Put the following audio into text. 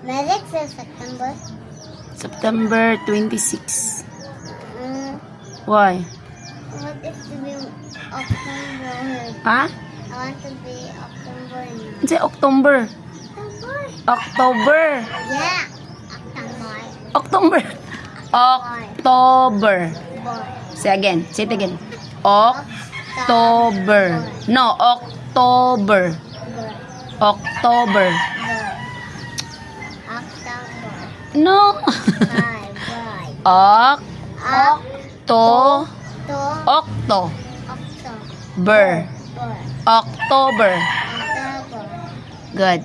Medic says September. September 26. I Why? want it to be October. Ha? I want to be October now. It's October. October? October. Yeah. October. October. Boy. Say again. Say it again. October. No, October. Boy. October. Boy. October. No. Boy. Boy. Octo. To. Octo. October. Ber. Boy. October. October. Good.